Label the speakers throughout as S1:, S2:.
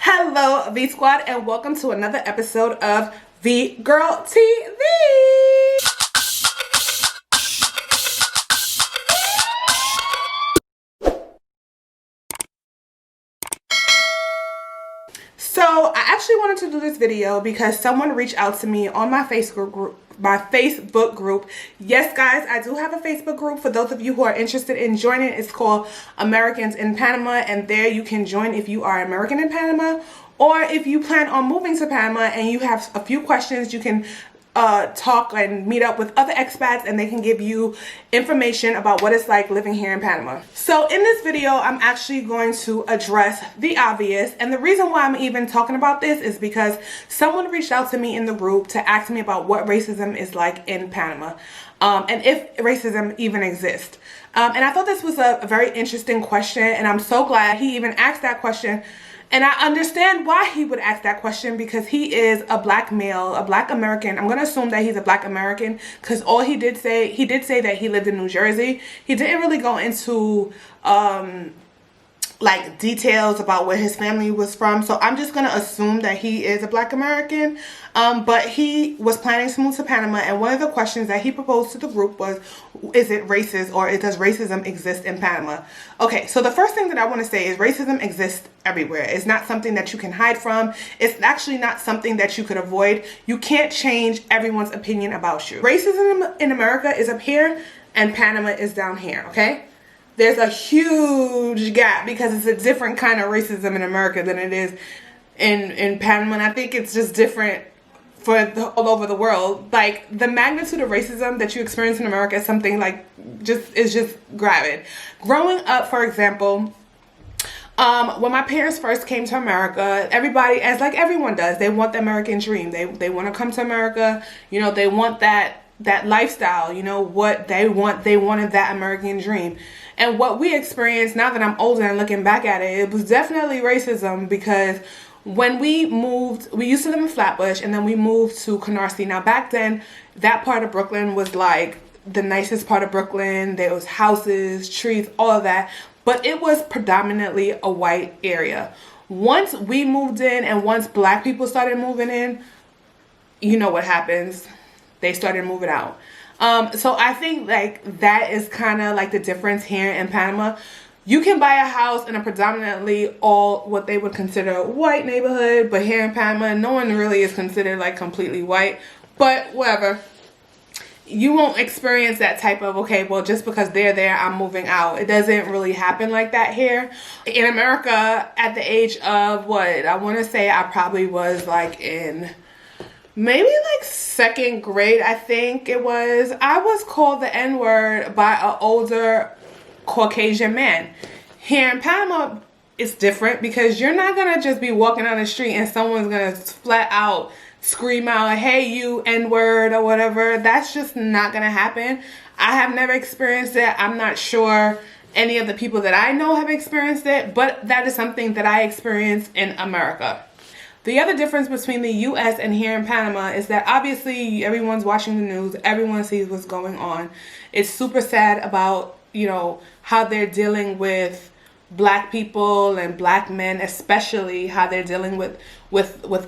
S1: Hello, V Squad, and welcome to another episode of V Girl TV. So I actually wanted to do this video because someone reached out to me on my Facebook group. Yes, guys, I do have a Facebook group for those of you who are interested in joining. It's called Americans in Panama, and there you can join if you are American in Panama, or if you plan on moving to Panama and you have a few questions, you can talk and meet up with other expats, and they can give you information about what it's like living here in Panama. So in this video, I'm actually going to address the obvious, and the reason why I'm even talking about this is because someone reached out to me in the group to ask me about what racism is like in Panama, and if racism even exists. And I thought this was a very interesting question, and I'm so glad he even asked that question. And I understand why he would ask that question, because he is a black male, a black American. I'm going to assume that he's a black American because all he did say that he lived in New Jersey. He didn't really go into like details about where his family was from. So I'm just going to assume that he is a black American. But he was planning to move to Panama, and one of the questions that he proposed to the group was, is it racist, or does racism exist in Panama? Okay, so the first thing that I want to say is racism exists everywhere. It's not something that you can hide from. It's actually not something that you could avoid. You can't change everyone's opinion about you. Racism in America is up here and Panama is down here, okay? There's a huge gap because it's a different kind of racism in America than it is in Panama, and I think it's just different all over the world. Like, the magnitude of racism that you experience in America is something like is just gravid. Growing up, for example, when my parents first came to America, everybody, as like everyone does, they want the American dream. They want to come to America. You know, they want that lifestyle. You know what they want. They wanted that American dream. And what we experienced, now that I'm older and looking back at it, it was definitely racism, because when we moved, we used to live in Flatbush, and then we moved to Canarsie. Now, back then, that part of Brooklyn was like the nicest part of Brooklyn. There was houses, trees, all of that. But it was predominantly a white area. Once we moved in, and once black people started moving in, you know what happens. They started moving out. So I think like that is kind of like the difference here in Panama. You can buy a house in a predominantly all what they would consider white neighborhood, but here in Panama, no one really is considered like completely white. But whatever. You won't experience that type of, okay, well, just because they're there, I'm moving out. It doesn't really happen like that here. In America, at the age of what? I want to say I probably was like in maybe like second grade, I think it was. I was called the N-word by an older Caucasian man. Here in Panama, it's different, because you're not going to just be walking down the street and someone's going to flat out scream out, hey, you N-word or whatever. That's just not going to happen. I have never experienced it. I'm not sure any of the people that I know have experienced it, but that is something that I experienced in America. The other difference between the U.S. and here in Panama is that obviously everyone's watching the news. Everyone sees what's going on. It's super sad about, you know, how they're dealing with black people and black men, especially how they're dealing with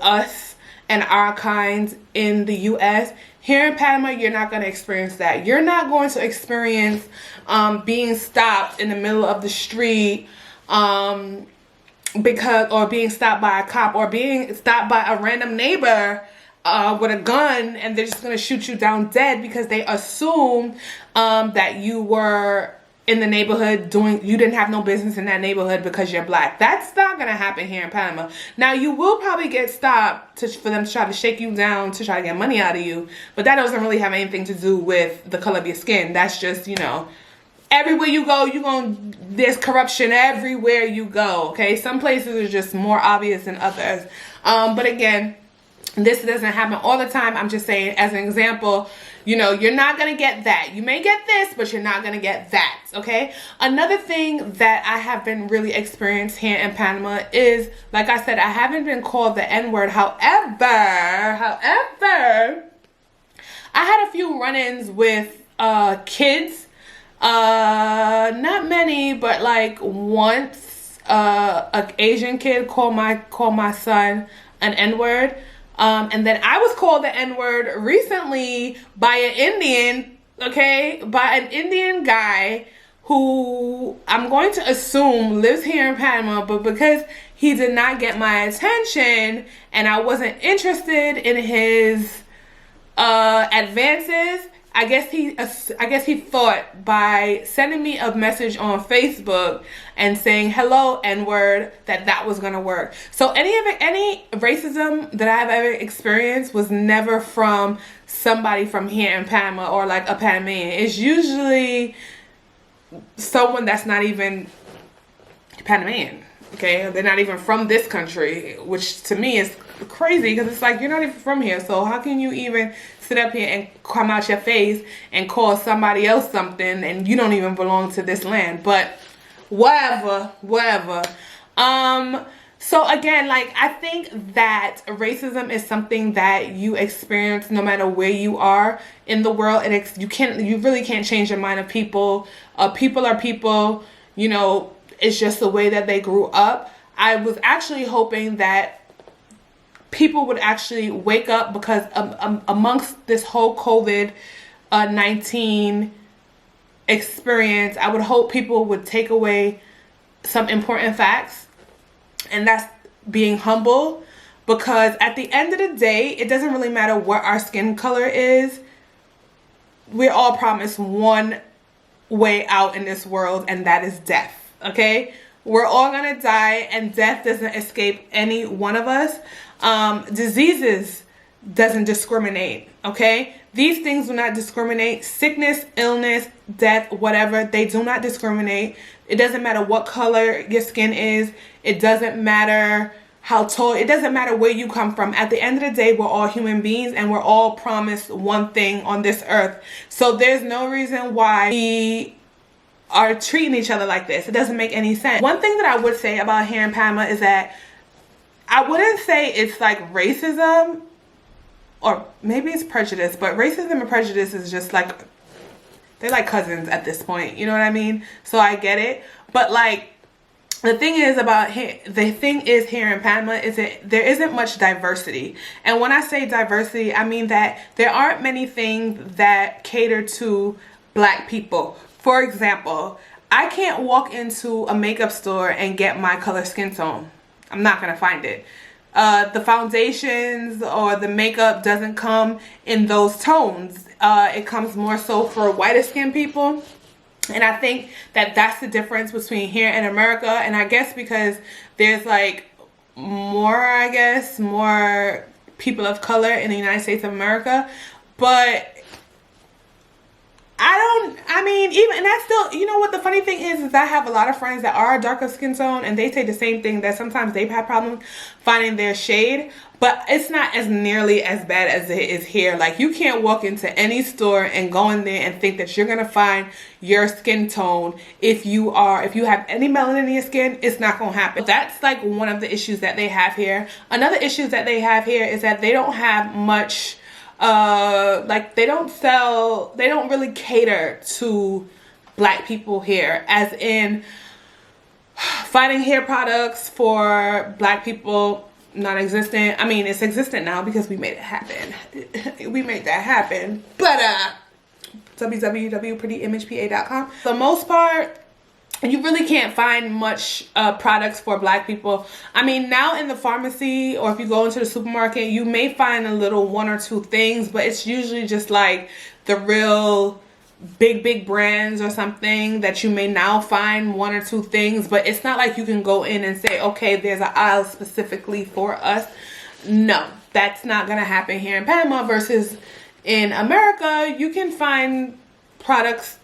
S1: us and our kinds in the U.S. Here in Panama, you're not going to experience that. You're not going to experience being stopped in the middle of the street, or being stopped by a cop, or being stopped by a random neighbor with a gun, and they're just going to shoot you down dead because they assume that you were in the neighborhood you didn't have no business in that neighborhood because you're black. That's not going to happen here in Panama. Now, you will probably get stopped for them to try to shake you down to try to get money out of you, but that doesn't really have anything to do with the color of your skin. That's just, you know, everywhere you go, there's corruption everywhere you go, okay? Some places are just more obvious than others. But again, this doesn't happen all the time. I'm just saying, as an example, you know, you're not going to get that. You may get this, but you're not going to get that, okay? Another thing that I have been really experienced here in Panama is, like I said, I haven't been called the N-word. However, I had a few run-ins with kids. Not many, but like once a Asian kid call my son an N-word. And then I was called the N-word recently by an Indian, okay? By an Indian guy who I'm going to assume lives here in Panama, but because he did not get my attention and I wasn't interested in his advances, I guess he thought by sending me a message on Facebook and saying hello N-word that was gonna work. So any racism that I've ever experienced was never from somebody from here in Panama or like a Panamanian. It's usually someone that's not even Panamanian. Okay, they're not even from this country, which to me is crazy because it's like you're not even from here. So how can you even sit up here and come out your face and call somebody else something and you don't even belong to this land? But whatever. So again, like, I think that racism is something that you experience no matter where you are in the world, and you really can't change the mind of people. People are people, you know. It's just the way that they grew up. I was actually hoping that people would actually wake up because amongst this whole COVID-19 experience, I would hope people would take away some important facts, and that's being humble, because at the end of the day, it doesn't really matter what our skin color is. We're all promised one way out in this world, and that is death. Okay, we're all gonna die, and death doesn't escape any one of us. Diseases doesn't discriminate. Okay, these things do not discriminate. Sickness, illness, death, whatever, they do not discriminate. It doesn't matter what color your skin is. It doesn't matter how tall. It doesn't matter where you come from. At the end of the day, we're all human beings, and we're all promised one thing on this earth. So there's no reason why we are treating each other like this. It doesn't make any sense. One thing that I would say about here in Panama is that I wouldn't say it's like racism, or maybe it's prejudice, but racism and prejudice is just like, they're like cousins at this point. You know what I mean? So I get it. But like, the thing is here in Panama is that there isn't much diversity. And when I say diversity, I mean that there aren't many things that cater to Black people. For example, I can't walk into a makeup store and get my color skin tone. I'm not going to find it. The foundations or the makeup doesn't come in those tones. It comes more so for whiter skin people. And I think that that's the difference between here and America. And I guess because there's like more people of color in the United States of America. But and that's still, you know what the funny thing is I have a lot of friends that are darker skin tone, and they say the same thing, that sometimes they've had problems finding their shade, but it's not as nearly as bad as it is here. Like, you can't walk into any store and go in there and think that you're gonna find your skin tone. If you have any melanin in your skin, it's not gonna happen. That's like one of the issues that they have here. Another issue that they have here is that they don't have much they don't really cater to Black people here, as in finding hair products for Black people, non-existent. I mean, it's existent now because we made it happen. We made that happen. But www.prettyimagepA.com. For the most part, you really can't find much products for Black people. I mean, now in the pharmacy, or if you go into the supermarket, you may find a little one or two things, but it's usually just like the real big brands or something that you may now find one or two things. But it's not like you can go in and say, okay, there's an aisle specifically for us. No, that's not gonna happen here in Panama. Versus in America, you can find products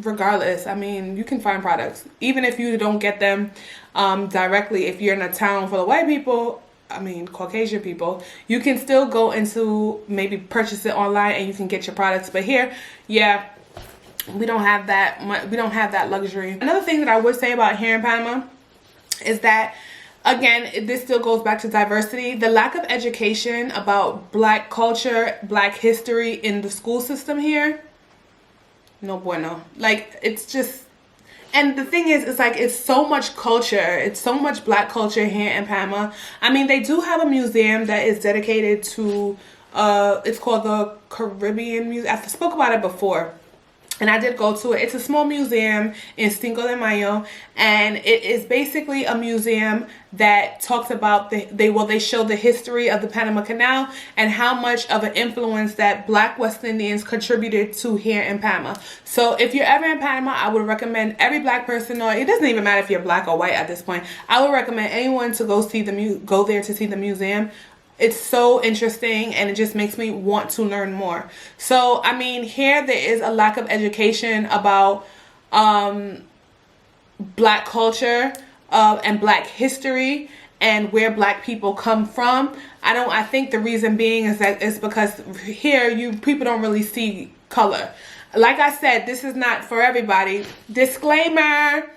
S1: regardless. I mean, you can find products even if you don't get them directly. If you're in a town full of white people, I mean Caucasian people, you can still go into maybe purchase it online and you can get your products. But here, yeah, we don't have that much, we don't have that luxury. Another thing that I would say about here in Panama is that, again, this still goes back to diversity. The lack of education about Black culture, Black history in the school system here, no bueno. Like, it's And the thing is, it's like, it's so much culture. It's so much black culture here in Panama. I mean, they do have a museum that is dedicated to, it's called the Caribbean Museum. I spoke about it before. And I did go to it. It's a small museum in Cinco de Mayo, and it is basically a museum that talks about they show the history of the Panama Canal and how much of an influence that Black West Indians contributed to here in Panama. So if you're ever in Panama, I would recommend every Black person, or it doesn't even matter if you're Black or white at this point, I would recommend anyone to go there to see the museum. It's so interesting, and it just makes me want to learn more. So, I mean, here there is a lack of education about Black culture and Black history and where Black people come from. I think the reason being is that it's because here people don't really see color. Like I said, this is not for everybody. Disclaimer.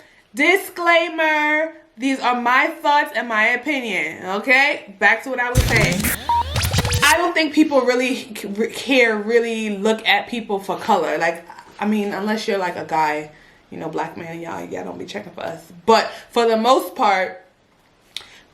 S1: These are my thoughts and my opinion, okay? Back to what I was saying. I don't think people really really look at people for color. Like, I mean, unless you're like a guy, Black man, y'all don't be checking for us. But for the most part,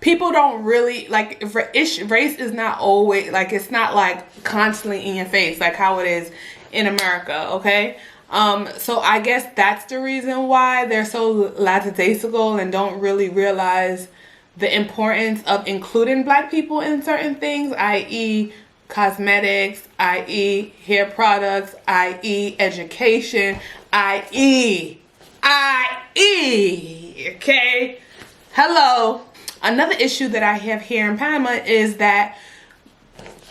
S1: people don't really, like, race is not always, like, it's not like constantly in your face like how it is in America, okay? So I guess that's the reason why they're so lackadaisical and don't really realize the importance of including Black people in certain things, i.e. cosmetics, i.e. hair products, i.e. education, i.e. okay? Hello. Another issue that I have here in Panama is that,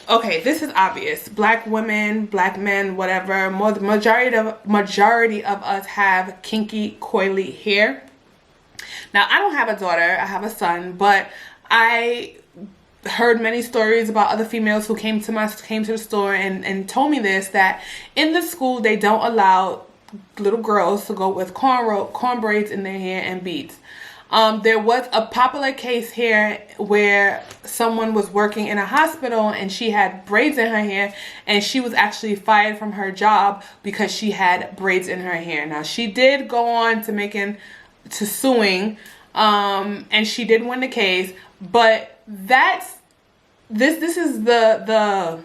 S1: okay, this is obvious. Black women, Black men, whatever, the majority of us have kinky, coily hair. Now, I don't have a daughter. I have a son, but I heard many stories about other females who came to the store and told me this, that in the school they don't allow little girls to go with corn braids in their hair and beads. There was a popular case here where someone was working in a hospital and she had braids in her hair, and she was actually fired from her job because she had braids in her hair. Now, she did go on to suing, and she did win the case, but this is the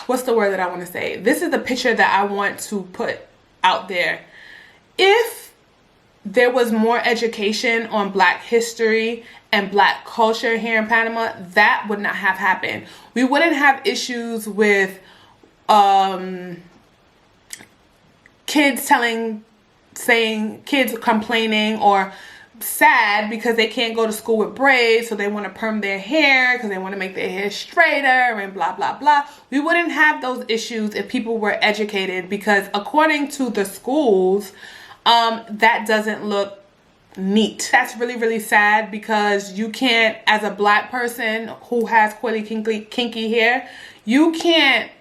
S1: what's the word that I want to say? This is the picture that I want to put out there. If there was more education on Black history and Black culture here in Panama, that would not have happened. We wouldn't have issues with kids complaining or sad because they can't go to school with braids, so they want to perm their hair because they want to make their hair straighter and blah blah blah. We wouldn't have those issues if people were educated, because according to the schools, that doesn't look neat. That's really, really sad, because you can't, as a Black person who has coily, kinky hair, you can't,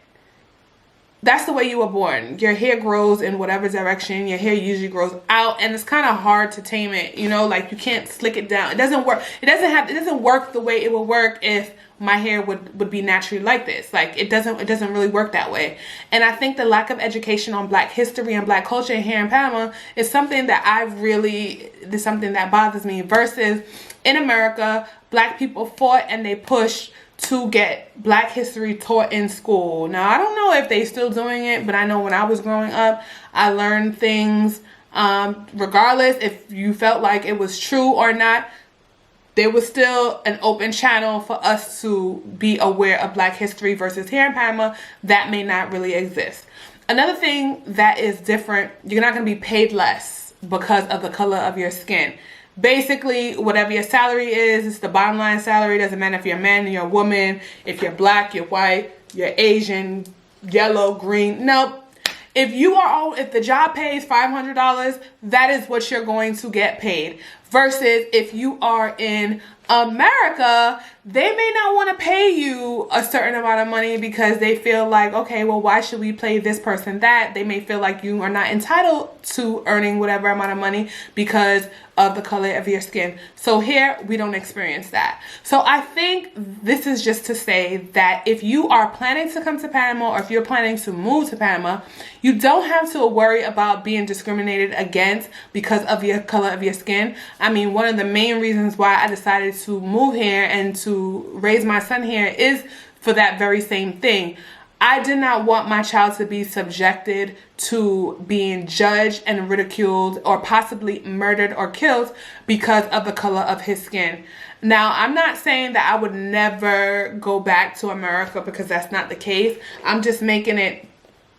S1: that's the way you were born. Your hair grows in whatever direction. Your hair usually grows out, and it's kind of hard to tame it, like you can't slick it down. It doesn't work. It doesn't work the way it would work if my hair would be naturally like this. Like, it doesn't really work that way. And I think the lack of education on Black history and Black culture here in Panama is something that is something that bothers me, versus in America, Black people fought and they pushed to get Black history taught in school. Now, I don't know if they still doing it, but I know when I was growing up, I learned things, regardless if you felt like it was true or not. There was still an open channel for us to be aware of Black history, versus here in Panama, that may not really exist. Another thing that is different, you're not going to be paid less because of the color of your skin. Basically, whatever your salary is, it's the bottom line salary. It doesn't matter if you're a man, you're a woman, if you're Black, you're white, you're Asian, yellow, green. Nope. If the job pays $500, that is what you're going to get paid. Versus if you are in America, they may not want to pay you a certain amount of money because they feel like, okay, well, why should we pay this person that? They may feel like you are not entitled to earning whatever amount of money because of the color of your skin. So here, we don't experience that. So I think this is just to say that if you are planning to come to Panama, or if you're planning to move to Panama, you don't have to worry about being discriminated against because of your color of your skin. I mean, one of the main reasons why I decided to move here and to raise my son here is for that very same thing. I did not want my child to be subjected to being judged and ridiculed or possibly murdered or killed because of the color of his skin. Now, I'm not saying that I would never go back to America, because that's not the case. I'm just making it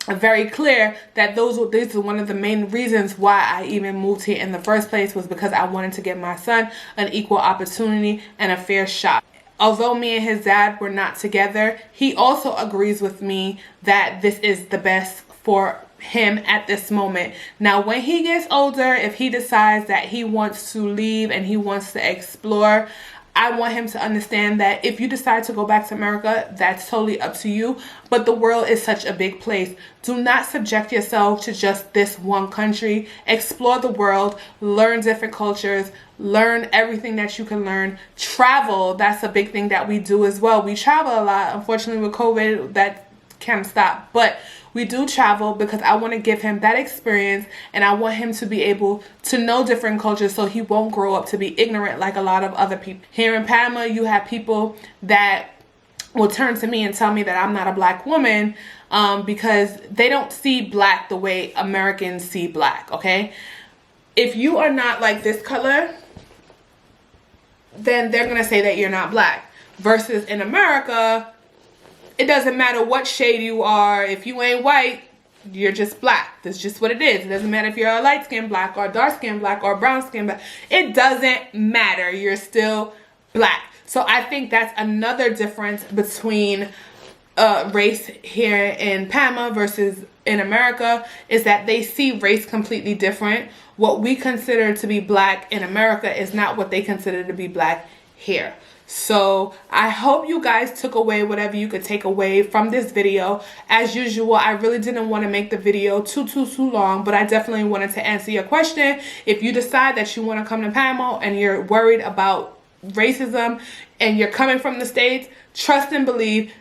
S1: very clear that these are one of the main reasons why I even moved here in the first place, was because I wanted to give my son an equal opportunity and a fair shot. Although me and his dad were not together, he also agrees with me that this is the best for him at this moment. Now, when he gets older, if he decides that he wants to leave and he wants to explore, I want him to understand that if you decide to go back to America, that's totally up to you. But the world is such a big place. Do not subject yourself to just this one country. Explore the world, learn different cultures, learn everything that you can learn. Travel, that's a big thing that we do as well. We travel a lot. Unfortunately, with COVID, that can't stop. But we do travel because I want to give him that experience, and I want him to be able to know different cultures so he won't grow up to be ignorant like a lot of other people. Here in Panama, you have people that will turn to me and tell me that I'm not a black woman because they don't see black the way Americans see black, okay? If you are not like this color, then they're going to say that you're not black. Versus in America, it doesn't matter what shade you are. If you ain't white, you're just black. That's just what it is. It doesn't matter if you're a light-skinned black or dark-skinned black or brown-skinned black. It doesn't matter. You're still black. So I think that's another difference between race here in Panama versus in America, is that they see race completely different. What we consider to be black in America is not what they consider to be black here. So I hope you guys took away whatever you could take away from this video. As usual, I really didn't want to make the video too long, but I definitely wanted to answer your question. If you decide that you want to come to Panama and you're worried about racism and you're coming from the States, trust and believe,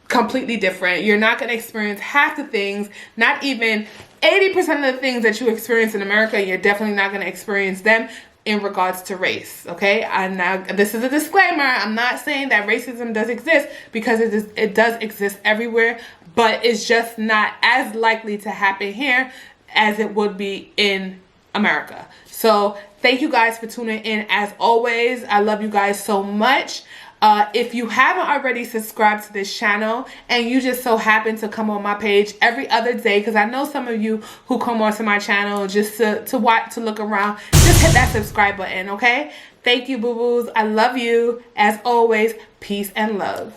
S1: completely different. You're not going to experience half the things, not even 80% of the things that you experience in America. You're definitely not going to experience them in regards to race, okay? And now, this is a disclaimer. I'm not saying that racism does exist, because it does exist everywhere, but it's just not as likely to happen here as it would be in America. So thank you guys for tuning in. As always, I love you guys so much. If you haven't already subscribed to this channel and you just so happen to come on my page every other day, because I know some of you who come onto my channel just to watch, to look around, just hit that subscribe button, okay? Thank you, boo-boos. I love you. As always, peace and love.